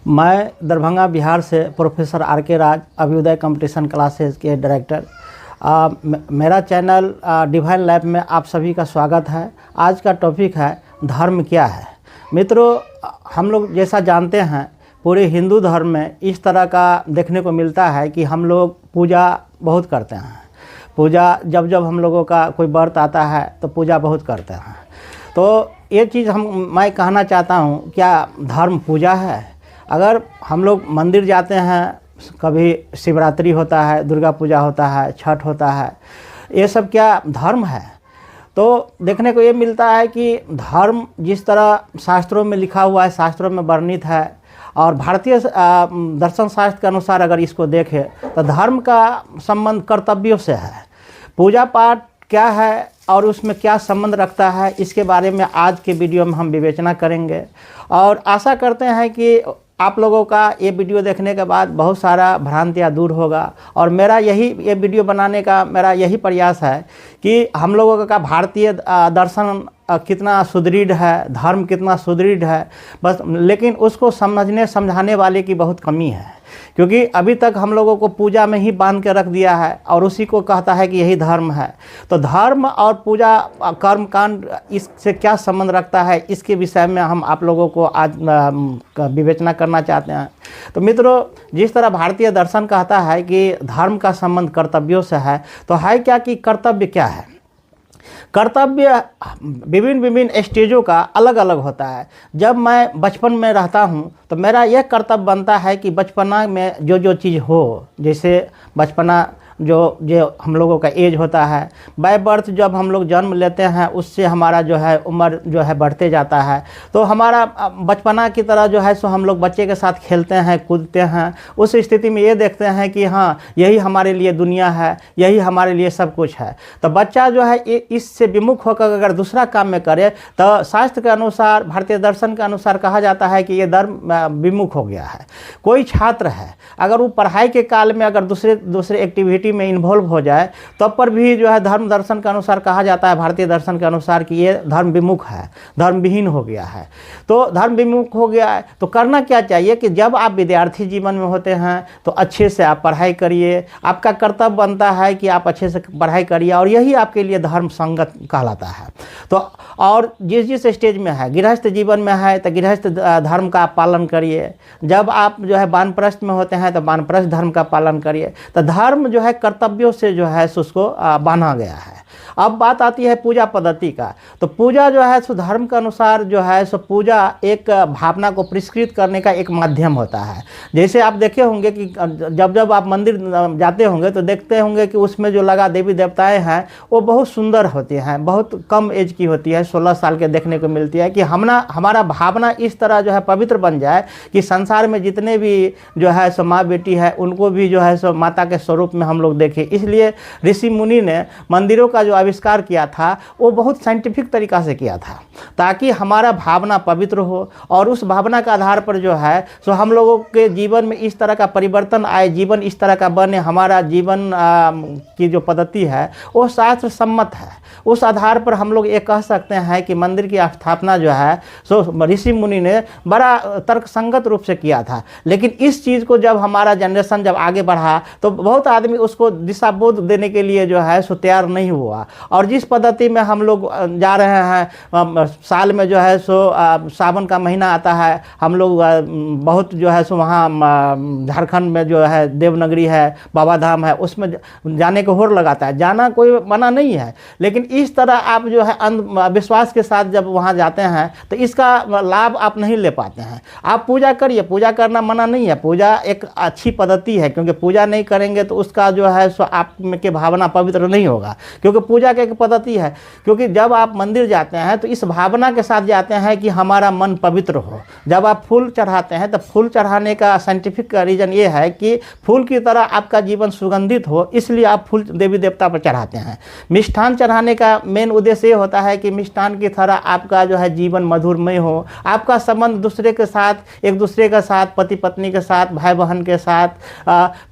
मैं दरभंगा बिहार से professor are के राज अभ्युदय कंपटीशन क्लासेस के डायरेक्टर। मेरा चैनल डिवाइन लैब में आप सभी का स्वागत है। आज का टॉपिक है धर्म क्या है। मित्रों, हम लोग जैसा जानते हैं पूरे हिंदू धर्म में इस तरह का देखने को मिलता है कि हम लोग पूजा बहुत करते हैं। पूजा जब जब हम लोगों का कोई व्रत आता है तो पूजा बहुत करते हैं। तो ये चीज़ मैं कहना चाहता हूँ, क्या धर्म पूजा है? अगर हम लोग मंदिर जाते हैं, कभी शिवरात्रि होता है, दुर्गा पूजा होता है, छठ होता है, ये सब क्या धर्म है? तो देखने को ये मिलता है कि धर्म जिस तरह शास्त्रों में लिखा हुआ है, शास्त्रों में वर्णित है, और भारतीय दर्शन शास्त्र के अनुसार अगर इसको देखें तो धर्म का संबंध कर्तव्यों से है। पूजा पाठ क्या है और उसमें क्या संबंध रखता है, इसके बारे में आज के वीडियो में हम विवेचना करेंगे। और आशा करते हैं कि आप लोगों का ये वीडियो देखने के बाद बहुत सारा भ्रांतियाँ दूर होगा। और मेरा ये वीडियो बनाने का मेरा यही प्रयास है कि हम लोगों का भारतीय दर्शन कितना सुदृढ़ है, धर्म कितना सुदृढ़ है, बस लेकिन उसको समझाने वाले की बहुत कमी है। क्योंकि अभी तक हम लोगों को पूजा में ही बांध के रख दिया है और उसी को कहता है कि यही धर्म है। तो धर्म और पूजा कर्म कांड इससे क्या संबंध रखता है, इसके विषय में हम आप लोगों को आज विवेचना करना चाहते हैं। तो मित्रों, जिस तरह भारतीय दर्शन कहता है कि धर्म का संबंध कर्तव्यों से है, तो है क्या कि कर्तव्य क्या है? कर्तव्य विभिन्न स्टेजों का अलग अलग होता है। जब मैं बचपन में रहता हूँ तो मेरा यह कर्तव्य बनता है कि बचपना में जो चीज़ हो, जैसे बचपना जो हम लोगों का एज होता है, बाय बर्थ जब हम लोग जन्म लेते हैं उससे हमारा जो है उम्र जो है बढ़ते जाता है। तो हमारा बचपना की तरह जो है सो हम लोग बच्चे के साथ खेलते हैं, कूदते हैं। उस स्थिति में ये देखते हैं कि हाँ, यही हमारे लिए दुनिया है, यही हमारे लिए सब कुछ है। तो बच्चा जो है इससे विमुख होकर अगर दूसरा काम में करे तो शास्त्र के अनुसार, भारतीय दर्शन के अनुसार कहा जाता है कि ये धर्म विमुख हो गया है। कोई छात्र है, अगर वो पढ़ाई के काल में अगर दूसरे एक्टिविटी में इन्वॉल्व हो जाए तब पर भी जो है धर्म दर्शन के अनुसार कहा जाता है, भारतीय दर्शन के अनुसार, कि ये धर्म विमुख है, धर्म विहीन हो गया है। तो धर्म विमुख हो गया है तो करना क्या चाहिए कि जब आप विद्यार्थी जीवन में होते हैं तो अच्छे से आप पढ़ाई करिए। आपका कर्तव्य बनता है कि आप अच्छे से पढ़ाई करिए और यही आपके लिए धर्म संगत कहलाता है। तो और जिस स्टेज में है, गृहस्थ जीवन में है तो गृहस्थ धर्म का पालन करिए। जब आप जो है वानप्रस्थ में होते हैं तो वानप्रस्थ धर्म का पालन करिए। तो धर्म जो है कर्तव्यों से जो है सो उसको बांधा गया है। अब बात आती है पूजा पद्धति का। तो पूजा जो है सो धर्म के अनुसार जो है सो पूजा एक भावना को पुरस्कृत करने का एक माध्यम होता है। जैसे आप देखे होंगे कि जब आप मंदिर जाते होंगे तो देखते होंगे कि उसमें जो लगा देवी देवताएं हैं वो बहुत सुंदर होती हैं, बहुत कम एज की होती है, 16 साल के देखने को मिलती है। कि हमारा भावना इस तरह जो है पवित्र बन जाए कि संसार में जितने भी जो है सो माँ बेटी है उनको भी जो है सो माता के स्वरूप में हम लोग देखें। इसलिए ऋषि मुनि ने मंदिरों का जो आविष्कार किया था वो बहुत साइंटिफिक तरीका से किया था, ताकि हमारा भावना पवित्र हो और उस भावना के आधार पर जो है सो हम लोगों के जीवन में इस तरह का परिवर्तन आए, जीवन इस तरह का बने। हमारा जीवन की जो पद्धति है वो शास्त्र सम्मत है। उस आधार पर हम लोग ये कह सकते हैं कि मंदिर की स्थापना जो है सो ऋषि मुनि ने बड़ा तर्कसंगत रूप से किया था। लेकिन इस चीज़ को जब हमारा जनरेशन जब आगे बढ़ा तो बहुत आदमी उसको दिशाबोध देने के लिए जो है सो तैयार नहीं हुआ। और जिस पद्धति में हम लोग जा रहे हैं, साल में जो है सो सावन का महीना आता है, हम लोग बहुत जो है सो वहाँ झारखंड में जो है देवनगरी है, बाबा धाम है, उसमें जाने को होड़ लगाता है। जाना कोई मना नहीं है, लेकिन इस तरह आप जो है अंधविश्वास के साथ जब वहाँ जाते हैं तो इसका लाभ आप नहीं ले पाते हैं। आप पूजा करिए, पूजा करना मना नहीं है, पूजा एक अच्छी पद्धति है। क्योंकि पूजा नहीं करेंगे तो उसका जो है सो आप के भावना पवित्र नहीं होगा, क्योंकि पूजा की एक पद्धति है। क्योंकि जब आप मंदिर जाते हैं तो इस भावना के साथ जाते हैं कि हमारा मन पवित्र हो। जब आप फूल चढ़ाते हैं तो फूल चढ़ाने का साइंटिफिक रीज़न ये है कि फूल की तरह आपका जीवन सुगंधित हो, इसलिए आप फूल देवी देवता पर चढ़ाते हैं। मिष्ठान चढ़ाने का मेन उद्देश्य ये होता है कि मिष्ठान की तरह आपका जो है जीवन मधुरमय हो, आपका संबंध दूसरे के साथ, एक दूसरे के साथ, पति पत्नी के साथ, भाई बहन के साथ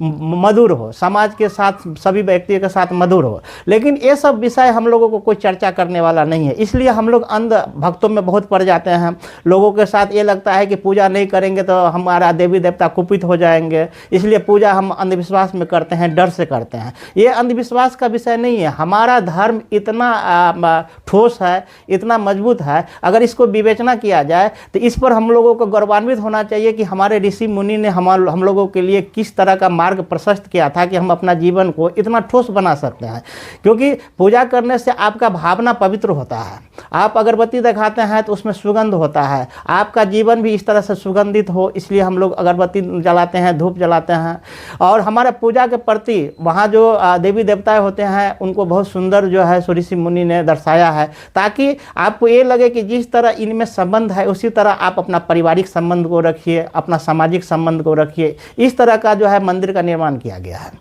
मधुर हो, समाज के साथ, सभी व्यक्तियों के साथ मधुर हो। लेकिन ये ये सब विषय हम लोगों को कोई चर्चा करने वाला नहीं है। इसलिए हम लोग अंध भक्तों में बहुत पड़ जाते हैं। लोगों के साथ ये लगता है कि पूजा नहीं करेंगे तो हमारा देवी देवता कुपित हो जाएंगे, इसलिए पूजा हम अंधविश्वास में करते हैं, डर से करते हैं। ये अंधविश्वास का विषय नहीं है। हमारा धर्म इतना ठोस है, इतना मजबूत है, अगर इसको विवेचना किया जाए तो इस पर हम लोगों को गौरवान्वित होना चाहिए कि हमारे ऋषि मुनि ने हम लोगों के लिए किस तरह का मार्ग प्रशस्त किया था कि हम अपना जीवन को इतना ठोस बना सकते हैं। क्योंकि पूजा करने से आपका भावना पवित्र होता है। आप अगरबत्ती दिखाते हैं तो उसमें सुगंध होता है, आपका जीवन भी इस तरह से सुगंधित हो, इसलिए हम लोग अगरबत्ती जलाते हैं, धूप जलाते हैं। और हमारे पूजा के प्रति वहाँ जो देवी देवता होते हैं उनको बहुत सुंदर जो है ऋषि मुनि ने दर्शाया है, ताकि आपको ये लगे कि जिस तरह इनमें संबंध है उसी तरह आप अपना पारिवारिक संबंध को रखिए, अपना सामाजिक संबंध को रखिए। इस तरह का जो है मंदिर का निर्माण किया गया है।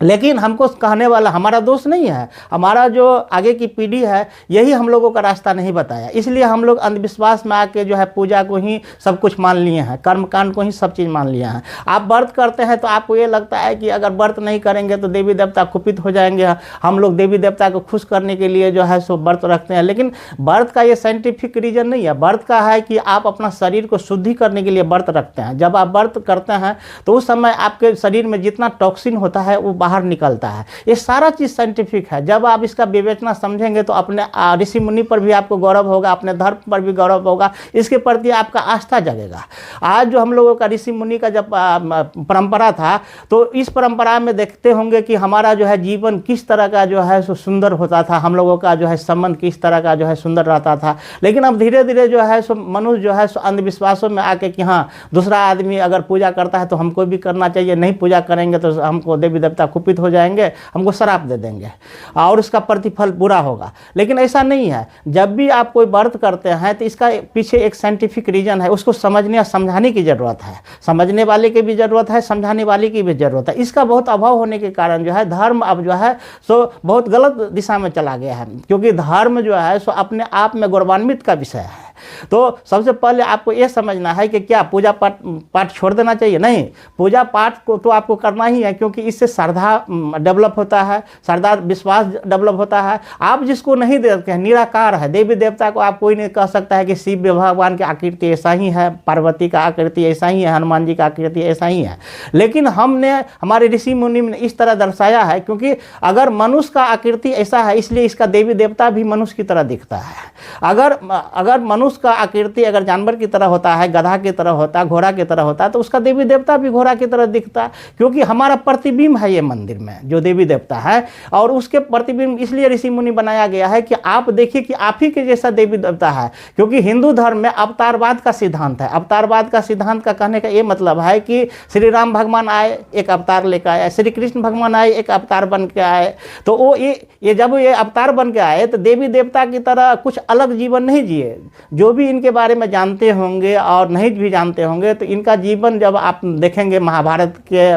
लेकिन हमको कहने वाला हमारा दोष नहीं है, हमारा जो आगे की पीढ़ी है यही हम लोगों का रास्ता नहीं बताया, इसलिए हम लोग अंधविश्वास में आके जो है पूजा को ही सब कुछ मान लिए हैं, कर्मकांड को ही सब चीज़ मान लिया है। आप व्रत करते हैं तो आपको ये लगता है कि अगर व्रत नहीं करेंगे तो देवी देवता कुपित हो जाएंगे। हम लोग देवी देवता को खुश करने के लिए जो है सो व्रत रखते हैं, लेकिन व्रत का ये साइंटिफिक रीजन नहीं है। व्रत का है कि आप अपना शरीर को शुद्धि करने के लिए व्रत रखते हैं। जब आप व्रत करते हैं तो उस समय आपके शरीर में जितना टॉक्सिन होता है वो बाहर निकलता है। ये सारा चीज़ साइंटिफिक है। जब आप इसका विवेचना समझेंगे तो अपने ऋषि मुनि पर भी आपको गौरव होगा, अपने धर्म पर भी गौरव होगा, इसके प्रति आपका आस्था जगेगा। आज जो हम लोगों का ऋषि मुनि का जब परंपरा था तो इस परंपरा में देखते होंगे कि हमारा जो है जीवन किस तरह का जो है सो सुंदर होता था, हम लोगों का जो है संबंध किस तरह का जो है सुंदर रहता था। लेकिन अब धीरे धीरे जो है सो मनुष्य जो है सो अंधविश्वासों में आके कि हाँ दूसरा आदमी अगर पूजा करता है तो हमको भी करना चाहिए, नहीं पूजा करेंगे तो हमको देवी देवता कुपित हो जाएंगे, हमको श्राप दे देंगे और उसका प्रतिफल बुरा होगा। लेकिन ऐसा नहीं है। जब भी आप कोई व्रत करते हैं तो इसका पीछे एक साइंटिफिक रीजन है, उसको समझने और समझाने की ज़रूरत है। समझने वाले की भी ज़रूरत है, समझाने वाले की भी ज़रूरत है। इसका बहुत अभाव होने के कारण जो है धर्म अब जो है सो बहुत गलत दिशा में चला गया है, क्योंकि धर्म जो है सो अपने आप में गौरवान्वित का विषय है। तो सबसे पहले आपको यह समझना है कि क्या पूजा पाठ छोड़ देना चाहिए? नहीं, पूजा पाठ को तो आपको करना ही है, क्योंकि इससे श्रद्धा डेवलप होता है, श्रद्धा विश्वास डेवलप होता है। आप जिसको नहीं देखते हैं, निराकार है, देवी देवता को आप कोई नहीं कह सकता है कि शिव भगवान की आकृति ऐसा ही है, पार्वती का आकृति ऐसा ही है, हनुमान जी का आकृति ऐसा ही है। लेकिन हमने हमारे ऋषि मुनि ने इस तरह दर्शाया है, क्योंकि अगर मनुष्य का आकृति ऐसा है इसलिए इसका देवी देवता भी मनुष्य की तरह दिखता है। अगर मनुष्य का आकृति अगर जानवर की तरह होता है, गधा की तरह होता है, घोड़ा की तरह होता है, तो उसका देवी देवता भी घोड़ा की तरह दिखता है, क्योंकि हमारा प्रतिबिंब है ये मंदिर में जो देवी देवता है। और उसके प्रतिबिंब इसलिए ऋषि मुनि बनाया गया है कि आप देखिए कि आप ही के जैसा देवी देवता है। क्योंकि हिंदू धर्म में अवतारवाद का सिद्धांत है। अवतारवाद का सिद्धांत का कहने का ये मतलब है कि श्री राम भगवान आए, एक अवतार लेकर आए, श्री कृष्ण भगवान आए, एक अवतार बन के आए। तो वो ये जब ये अवतार बन के आए तो देवी देवता की तरह कुछ अलग जीवन नहीं जिए। जो भी इनके बारे में जानते होंगे और नहीं भी जानते होंगे तो इनका जीवन जब आप देखेंगे महाभारत के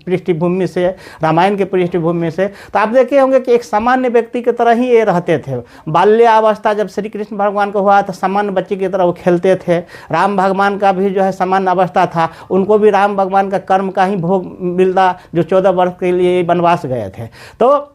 पृष्ठभूमि से, रामायण के पृष्ठभूमि से, तो आप देखे होंगे कि एक सामान्य व्यक्ति की तरह ही ये रहते थे। बाल्यावस्था जब श्री कृष्ण भगवान को हुआ तो सामान्य बच्चे की तरह वो खेलते थे। राम भगवान का भी जो है सामान्य अवस्था था, उनको भी राम भगवान का कर्म का ही भोग मिलता, जो 14 वर्ष के लिए वनवास गए थे। तो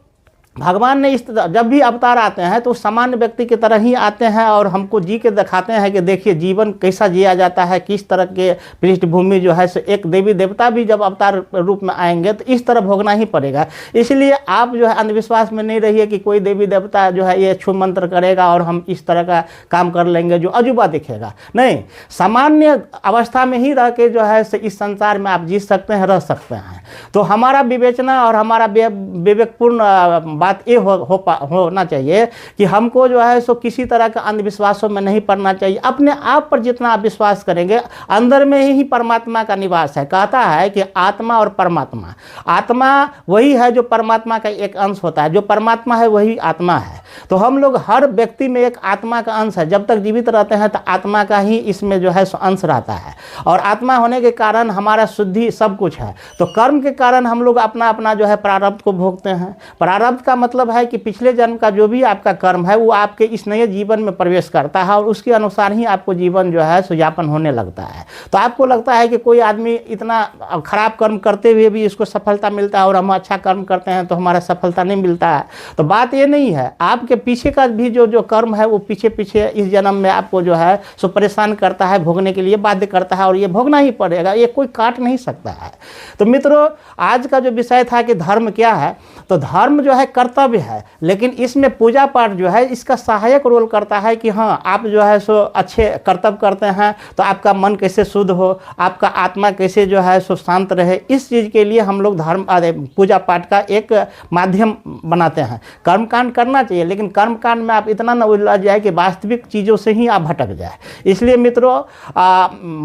भगवान ने जब भी अवतार आते हैं तो सामान्य व्यक्ति की तरह ही आते हैं और हमको जी के दिखाते हैं कि देखिए जीवन कैसा जिया जाता है, किस तरह के पृष्ठभूमि जो है सो एक देवी देवता भी जब अवतार रूप में आएंगे तो इस तरह भोगना ही पड़ेगा। इसलिए आप जो है अंधविश्वास में नहीं रहिए कि कोई देवी देवता जो है ये छू मंत्र करेगा और हम इस तरह का काम कर लेंगे जो अजूबा दिखेगा। नहीं, सामान्य अवस्था में ही रह के जो है इस संसार में आप जी सकते हैं, रह सकते हैं। तो हमारा विवेचना और हमारा विवेकपूर्ण बात ये होना चाहिए कि हमको जो है सो किसी तरह का अंधविश्वासों में नहीं पड़ना चाहिए। अपने आप पर जितना आप विश्वास करेंगे, अंदर में ही परमात्मा का निवास है। कहता है कि आत्मा और परमात्मा, आत्मा वही है जो परमात्मा का एक अंश होता है, जो परमात्मा है वही आत्मा है। तो हम लोग हर व्यक्ति में एक आत्मा का अंश है, जब तक जीवित रहते हैं तो आत्मा का ही इसमें जो है अंश रहता है, और आत्मा होने के कारण हमारा शुद्धि सब कुछ है। तो कर्म के कारण हम लोग अपना अपना जो है प्रारब्ध को भोगते हैं। प्रारब्ध का मतलब है कि पिछले जन्म का जो भी आपका कर्म है वो आपके इस नए जीवन में प्रवेश करता है, और उसके अनुसार ही आपको जीवन जो है सुयापन होने लगता है। तो आपको लगता है कि कोई आदमी इतना खराब कर्म करते हुए भी इसको सफलता मिलता है, और हम अच्छा कर्म करते हैं तो हमारा सफलता नहीं मिलता है। तो बात ये नहीं है, आपके पीछे का भी जो कर्म है वो पीछे पीछे इस जन्म में आपको जो है सो परेशान करता है, भोगने के लिए बाध्य करता है, और ये भोगना ही पड़ेगा, ये कोई काट नहीं सकता है। तो मित्रों, आज का जो विषय था कि धर्म क्या है, तो धर्म जो है कर्तव्य है, लेकिन इसमें पूजा पाठ जो है इसका सहायक रोल करता है कि हाँ, आप जो है सो अच्छे कर्तव्य करते हैं तो आपका मन कैसे शुद्ध हो, आपका आत्मा कैसे जो है सो शांत रहे, इस चीज़ के लिए हम लोग धर्म पूजा पाठ का एक माध्यम बनाते हैं। कर्मकांड करना चाहिए, लेकिन कर्मकांड में आप इतना न उलझ जाए कि वास्तविक चीज़ों से ही आप भटक जाए। इसलिए मित्रों,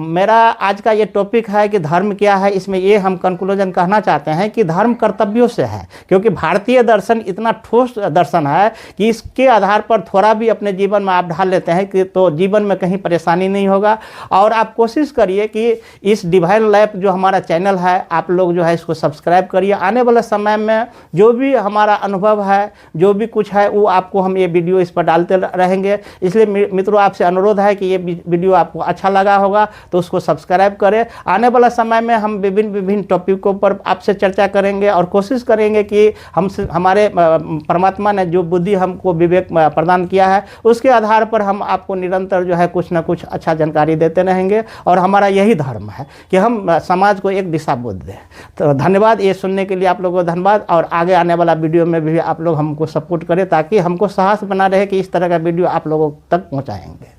मेरा आज का ये टॉपिक है कि धर्म क्या है। इसमें ये हम कंक्लूजन कहना चाहते हैं कि धर्म कर्तव्यों से है, क्योंकि भारतीय दर्शन इतना ठोस दर्शन है कि इसके आधार पर थोड़ा भी अपने जीवन में आप ढाल लेते हैं कि तो जीवन में कहीं परेशानी नहीं होगा। और आप कोशिश करिए कि इस डिवाइन लैब जो हमारा चैनल है, आप लोग जो है इसको सब्सक्राइब करिए। आने वाले समय में जो भी हमारा अनुभव है, जो भी कुछ है, वो आपको हम ये वीडियो इस पर डालते रहेंगे। इसलिए मित्रों, आपसे अनुरोध है कि ये वीडियो आपको अच्छा लगा होगा तो उसको सब्सक्राइब करें। आने वाला समय में हम विभिन्न टॉपिकों पर आपसे चर्चा करेंगे, और कोशिश करेंगे कि हमारे परमात्मा ने जो बुद्धि हमको विवेक प्रदान किया है उसके आधार पर हम आपको निरंतर जो है कुछ ना कुछ अच्छा जानकारी देते रहेंगे। और हमारा यही धर्म है कि हम समाज को एक दिशा बोध दें। तो धन्यवाद, ये सुनने के लिए आप लोगों को धन्यवाद। और आगे आने वाला वीडियो में भी आप लोग हमको सपोर्ट करें, ताकि हमको साहस बना रहे कि इस तरह का वीडियो आप लोगों तक पहुँचाएँगे।